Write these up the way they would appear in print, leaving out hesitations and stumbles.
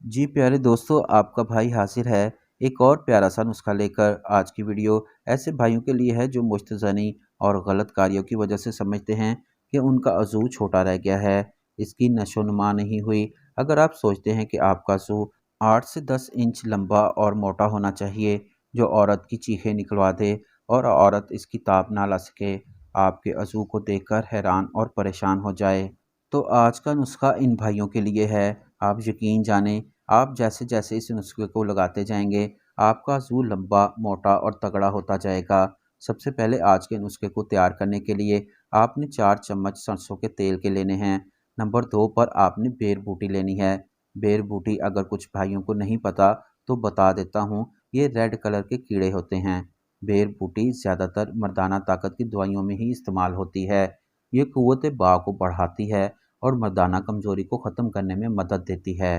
जी प्यारे दोस्तों, आपका भाई हाजिर है एक और प्यारा सा नुस्खा लेकर। आज की वीडियो ऐसे भाइयों के लिए है जो मुस्तज़नी और गलत कार्यों की वजह से समझते हैं कि उनका अज़ू छोटा रह गया है, इसकी नशोनुमा नहीं हुई। अगर आप सोचते हैं कि आपका अज़ू 8 से 10 इंच लंबा और मोटा होना चाहिए जो औरत की चीखें निकलवा दे और औरत इसकी ताप ना ला सके, आपके अज़ू को देखकर हैरान और परेशान हो जाए, तो आज का नुस्खा इन भाइयों के लिए है। आप यकीन जानें, आप जैसे-जैसे इस नुस्खे को लगाते जाएँगे, आपका ज़ू लंबा, मोटा और तगड़ा होता जाएगा। सबसे पहले आज के नुस्खे को तैयार करने के लिए आपने 4 चम्मच सरसों के तेल के लेने हैं। नंबर 2 पर आपने बेर बूटी लेनी है। बेर बूटी अगर कुछ भाइयों को नहीं पता तो बता देता हूँ, ये रेड कलर के कीड़े होते हैं। बेर बूटी ज़्यादातर मर्दाना ताकत की दवाइयों में ही इस्तेमाल होती है। ये क़ुव्वत-ए-बा को बढ़ाती है और मर्दाना कमज़ोरी को ख़त्म करने में मदद देती है।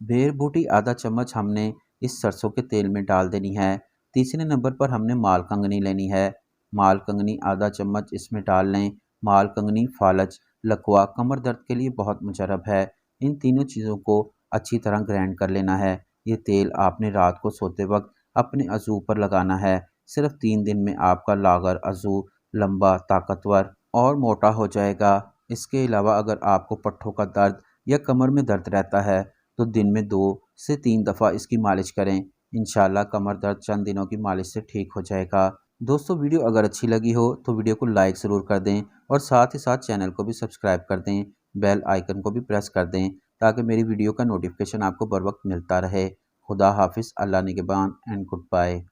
बेर बूटी आधा चम्मच हमने इस सरसों के तेल में डाल देनी है। तीसरे नंबर पर हमने मालकंगनी लेनी है। मालकंगनी आधा चम्मच इसमें डाल लें। मालकंगनी, फालज, लकवा कमर दर्द के लिए बहुत मुजर्रब है। इन तीनों चीज़ों को अच्छी तरह ग्राइंड कर लेना है। ये तेल आपने रात को सोते वक्त अपने अज़ू पर लगाना है। सिर्फ 3 दिन में आपका लागर अज़ू लंबा, ताकतवर और मोटा हो जाएगा। इसके अलावा अगर आपको पट्ठों का दर्द या कमर में दर्द रहता है तो दिन में 2 से 3 दफ़ा इसकी मालिश करें। इंशाल्लाह कमर दर्द चंद दिनों की मालिश से ठीक हो जाएगा। दोस्तों, वीडियो अगर अच्छी लगी हो तो वीडियो को लाइक ज़रूर कर दें और साथ ही साथ चैनल को भी सब्सक्राइब कर दें। बेल आइकन को भी प्रेस कर दें ताकि मेरी वीडियो का नोटिफिकेशन आपको बर वक्त मिलता रहे। खुदा हाफिज़, अल्लाह निगहबान एंड गुड बाय।